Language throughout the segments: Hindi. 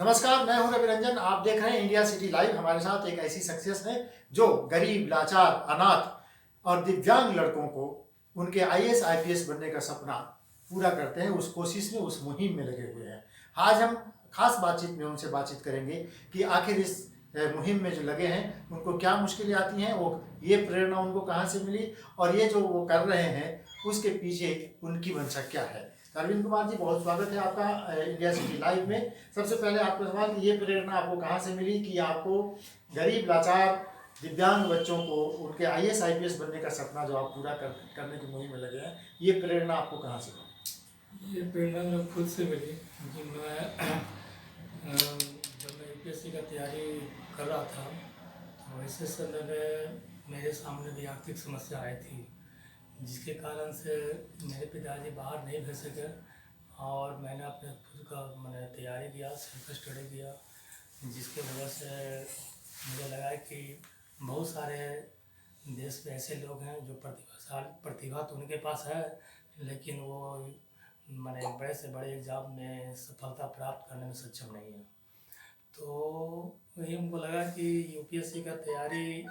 नमस्कार, मैं हूं रवि रंजन। आप देख रहे हैं इंडिया सिटी लाइव। हमारे साथ एक ऐसी शख्सियत है जो गरीब, लाचार, अनाथ और दिव्यांग लड़कों को उनके आईएएस आईपीएस बनने का सपना पूरा करते हैं। उस कोशिश में, उस मुहिम में लगे हुए हैं। आज हम खास बातचीत में उनसे बातचीत करेंगे कि आखिर इस मुहिम में जो लगे हैं उनको क्या मुश्किलें आती हैं, वो ये प्रेरणा उनको कहाँ से मिली और ये जो वो कर रहे हैं उसके पीछे उनकी मंशा क्या है। अरविंद कुमार जी, बहुत स्वागत है आपका इंडिया सिटी लाइव में। सबसे पहले आपका सवाल कि ये प्रेरणा आपको कहाँ से मिली कि आपको गरीब, लाचार, दिव्यांग बच्चों को उनके आईएएस आईपीएस बनने का सपना जो आप पूरा करने की मुहिम में लगे हैं, ये प्रेरणा आपको कहाँ से मिली? ये प्रेरणा मेरे खुद से मिली कि मैं जब मैं यूपीएससी का तैयारी कर रहा था तो ऐसे समय में मेरे सामने भी आर्थिक समस्या आई थी, जिसके कारण से मेरे पिताजी बाहर नहीं भेज सके और मैंने अपने खुद का मैंने तैयारी किया, सेल्फ स्टडी किया, जिसके वजह से मुझे लगा कि बहुत सारे देश में ऐसे लोग हैं जो प्रतिभा तो उनके पास है, लेकिन वो मैंने बड़े से बड़े एग्ज़ाम में सफलता प्राप्त करने में सक्षम नहीं है। तो वही हमको लगा कि यूपीएससी का तैयारी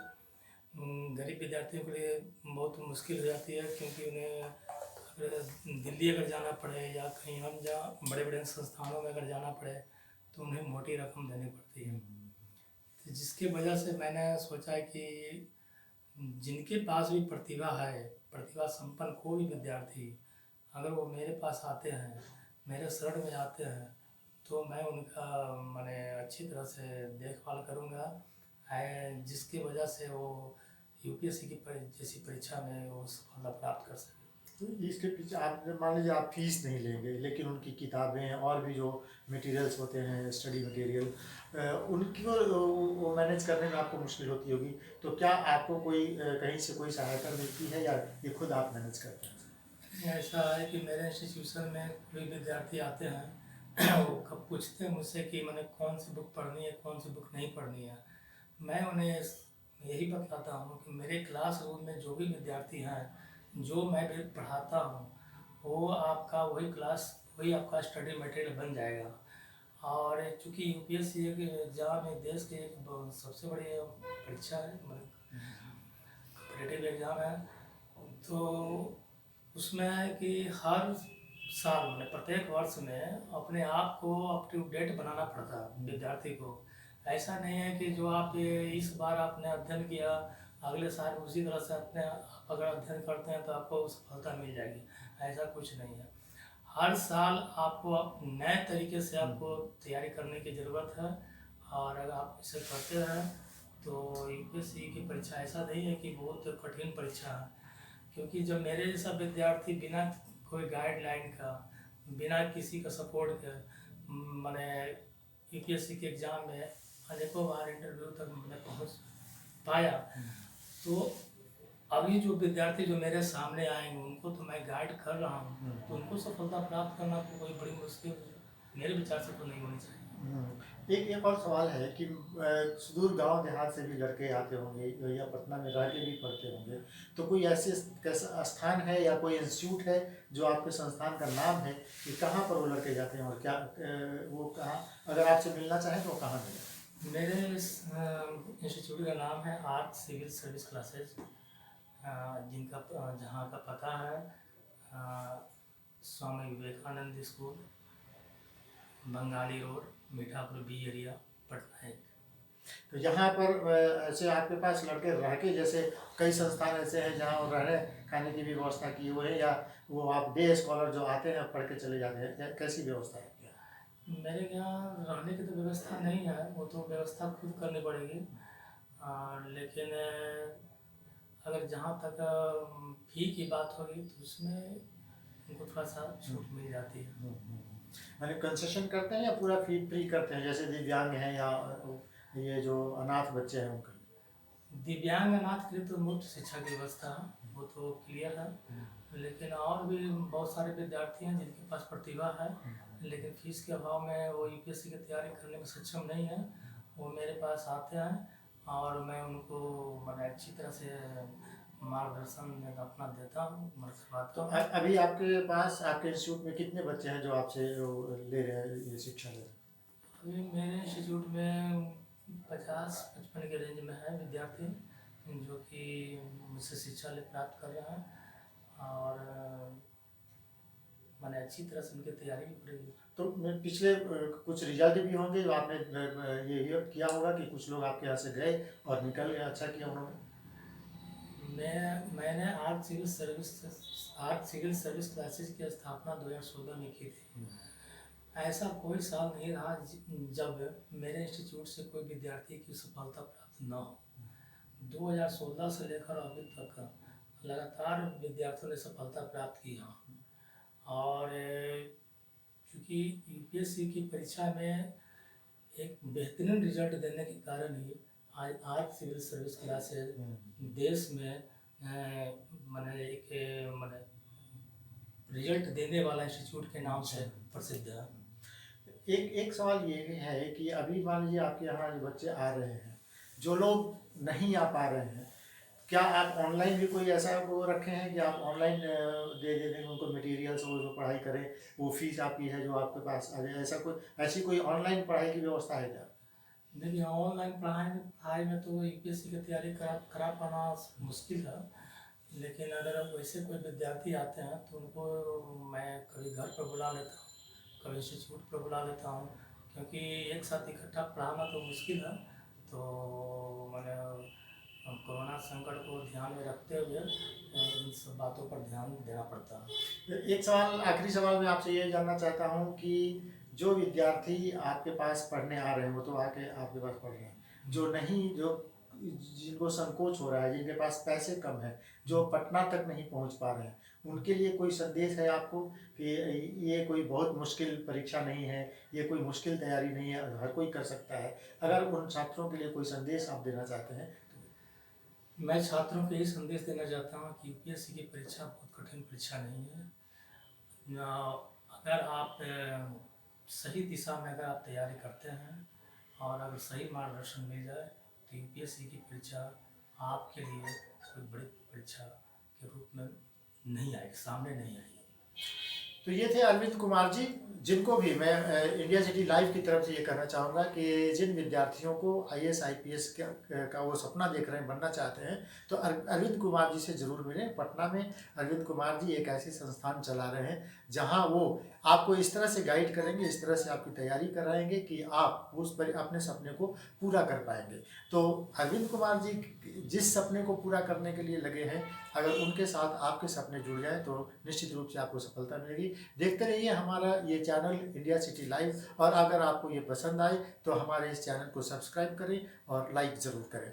गरीब विद्यार्थियों के लिए बहुत मुश्किल हो जाती है, क्योंकि उन्हें अगर दिल्ली अगर जाना पड़े या कहीं हम जहाँ बड़े बड़े संस्थानों में अगर जाना पड़े तो उन्हें मोटी रकम देनी पड़ती है। तो जिसकी वजह से मैंने सोचा कि जिनके पास भी प्रतिभा है, प्रतिभा संपन्न कोई भी विद्यार्थी अगर वो मेरे पास आते हैं, मेरे शरण में आते हैं, तो मैं उनका मैंने अच्छी तरह से देखभाल करूँगा, जिसकी वजह से वो यूपीएससी की जैसी परीक्षा में वो सफलता प्राप्त कर सके। तो इसके पीछे आप मान लीजिए आप फीस नहीं लेंगे, लेकिन उनकी किताबें और भी जो मटेरियल्स होते हैं, स्टडी मटेरियल, उनकी वो मैनेज करने में आपको मुश्किल होती होगी। तो क्या आपको कोई कहीं से कोई सहायता मिलती है या ये खुद आप मैनेज करते हैं? ऐसा है कि मेरे इंस्टीट्यूशन में कोई विद्यार्थी आते हैं वो कब पूछते हैं मुझसे कि मैंने कौन सी बुक पढ़नी है, कौन सी बुक नहीं पढ़नी है। मैं उन्हें यही बतलाता हूँ कि मेरे क्लासरूम में जो भी विद्यार्थी हैं, जो मैं भी पढ़ाता हूँ, वो आपका वही आपका स्टडी मटेरियल बन जाएगा। और चूँकि यूपीएससी एक एग्ज़ाम है, देश की एक सबसे बड़ी परीक्षा है, मतलब कॉम्पिटिटिव एग्ज़ाम है। तो उसमें है कि हर साल मैंने प्रत्येक वर्ष में अपने आप को अप टू डेट बनाना पड़ता है विद्यार्थी को। ऐसा नहीं है कि जो आप इस बार आपने अध्ययन किया, अगले साल उसी तरह से अपने आप अगर अध्ययन करते हैं तो आपको सफलता मिल जाएगी, ऐसा कुछ नहीं है। हर साल आपको नए तरीके से आपको तैयारी करने की ज़रूरत है, और अगर आप इसे करते हैं तो यूपीएससी की परीक्षा ऐसा नहीं है कि बहुत कठिन परीक्षा है। क्योंकि जब मेरे जैसा विद्यार्थी बिना कोई गाइडलाइन का, बिना किसी का सपोर्ट के मैंने यूपीएससी के एग्ज़ाम में अनेकों बार इंटरव्यू तक मैंने पहुंच पाया, तो अभी जो विद्यार्थी जो मेरे सामने आएंगे उनको तो मैं गाइड कर रहा हूँ, तो उनको सफलता प्राप्त करना तो कोई बड़ी मुश्किल मेरे विचार से तो नहीं होनी चाहिए। एक और सवाल है कि सुदूर गांव देहात से भी लड़के आते होंगे या पटना में रह के भी पढ़ते होंगे, तो कोई ऐसे कैसा स्थान है या कोई इंस्टीट्यूट है जो आपके संस्थान का नाम है कि कहाँ पर वो लड़के जाते हैं और क्या वो कहाँ, अगर आपसे मिलना चाहें तो वो कहाँ मिलें? मेरे इस इंस्टीट्यूट का नाम है आर्ट सिविल सर्विस क्लासेज, जहाँ का पता है Swami Vivekananda school, Bengali road, Mithapur B area, Patna है। तो यहाँ पर ऐसे आपके पास लड़के रह के, जैसे कई संस्थान ऐसे हैं जहाँ वो रहने खाने की भी व्यवस्था की हुई है, या वो आप डे स्कॉलर जो आते हैं पढ़ के चले जाते हैं, कैसी व्यवस्था है? मेरे यहाँ रहने की तो व्यवस्था नहीं है, वो तो व्यवस्था खुद करनी पड़ेगी। लेकिन अगर जहाँ तक फी की बात होगी तो उसमें उनको थोड़ा सा छूट मिल जाती है। मैंने कंसेशन करते हैं या पूरा फी फ्री करते हैं, जैसे दिव्यांग हैं या ये जो अनाथ बच्चे हैं उनके लिए? दिव्यांग अनाथ के लिए तो मुफ्त शिक्षा की व्यवस्था है, वो तो क्लियर है। लेकिन और भी बहुत सारे विद्यार्थी हैं जिनके पास प्रतिभा है, लेकिन फीस के अभाव में वो यूपीएससी की तैयारी करने में सक्षम नहीं है। वो मेरे पास आते हैं और मैं उनको मैंने अच्छी तरह से मार्गदर्शन अपना देता हूँ, तो करवाता हूँ। अभी आपके पास आपके इंस्टीट्यूट में कितने बच्चे हैं जो आपसे ले रहे हैं, ये शिक्षा ले रहे हैं? अभी मेरे इंस्टीट्यूट में 50-55 के रेंज में है विद्यार्थी जो कि मुझसे शिक्षा प्राप्त कर रहा है, और मैंने अच्छी तरह से उनकी तैयारी भी करी है। तो पिछले कुछ रिजल्ट भी होंगे जो आपने ये किया होगा कि कुछ लोग आपके यहाँ से गए और निकल गए, अच्छा किया उन्होंने। मैंने आर्ट सिविल सर्विस क्लासेस की स्थापना 2016 में की थी। ऐसा कोई साल नहीं रहा जब मेरे इंस्टीट्यूट से कोई विद्यार्थी की सफलता प्राप्त न हो। 2016 से लेकर अभी तक लगातार विद्यार्थियों ने सफलता प्राप्त की है। और क्योंकि यूपीएससी की परीक्षा में एक बेहतरीन रिजल्ट देने के कारण ही आज आर्ट सिविल सर्विस क्लासेस देश में मैंने एक मैंने रिजल्ट देने वाला इंस्टीट्यूट के नाम से प्रसिद्ध है। एक सवाल ये भी है कि अभी मान लीजिए आपके यहाँ जो बच्चे आ रहे हैं, जो लोग नहीं आ पा रहे हैं, क्या आप ऑनलाइन भी कोई ऐसा वो रखे हैं कि आप ऑनलाइन दे दें उनको मटेरियल्स, वो जो पढ़ाई करें, वो फीस आपकी है जो आपके पास आ जाए, ऐसी कोई ऑनलाइन पढ़ाई की व्यवस्था है क्या? देखिए, ऑनलाइन पढ़ाई में तो यूपीएससी की तैयारी करा पाना मुश्किल है, लेकिन अगर अब वैसे कोई विद्यार्थी आते हैं तो उनको मैं कभी घर पर बुला लेता हूँ, कभी इंस्टीट्यूट पर बुला लेता हूँ, क्योंकि एक साथ इकट्ठा पढ़ाना तो मुश्किल है। तो मैंने कोरोना संकट को ध्यान में रखते हुए इन सब बातों पर ध्यान देना पड़ता है। एक सवाल, आखिरी सवाल मैं आपसे ये जानना चाहता हूँ कि जो विद्यार्थी आपके पास पढ़ने आ रहे हैं, वो तो आके आपके पास पढ़ रहे हैं, जो नहीं, जो जिनको संकोच हो रहा है, जिनके पास पैसे कम है, जो पटना तक नहीं पहुंच पा रहे हैं, उनके लिए कोई संदेश है आपको कि ये कोई बहुत मुश्किल परीक्षा नहीं है, ये कोई मुश्किल तैयारी नहीं है, हर कोई कर सकता है? अगर उन छात्रों के लिए कोई संदेश आप देना चाहते हैं तो। मैं छात्रों को यही संदेश देना चाहता हूँ कि यूपीएससी की परीक्षा बहुत कठिन परीक्षा नहीं है। अगर आप सही दिशा में अगर आप तैयारी करते हैं और अगर सही मार्गदर्शन मिल जाए तो यूपीएससी की परीक्षा आपके लिए कोई बड़ी परीक्षा के रूप में नहीं आएगी, सामने नहीं आएगी। तो ये थे अरविंद कुमार जी, जिनको भी मैं इंडिया सिटी लाइव की तरफ से ये कहना चाहूँगा कि जिन विद्यार्थियों को आईएएस आईपीएस का वो सपना देख रहे हैं, बनना चाहते हैं, तो अरविंद कुमार जी से ज़रूर मिलें। पटना में अरविंद कुमार जी एक ऐसी संस्थान चला रहे हैं जहां वो आपको इस तरह से गाइड करेंगे, इस तरह से आपकी तैयारी कराएंगे कि आप उस पर अपने सपने को पूरा कर पाएंगे। तो अरविंद कुमार जी जिस सपने को पूरा करने के लिए लगे हैं, अगर उनके साथ आपके सपने जुड़ जाएं तो निश्चित रूप से आपको सफलता मिलेगी। देखते रहिए हमारा ये चैनल इंडिया सिटी लाइव, और अगर आपको ये पसंद आए तो हमारे इस चैनल को सब्सक्राइब करें और लाइक ज़रूर करें।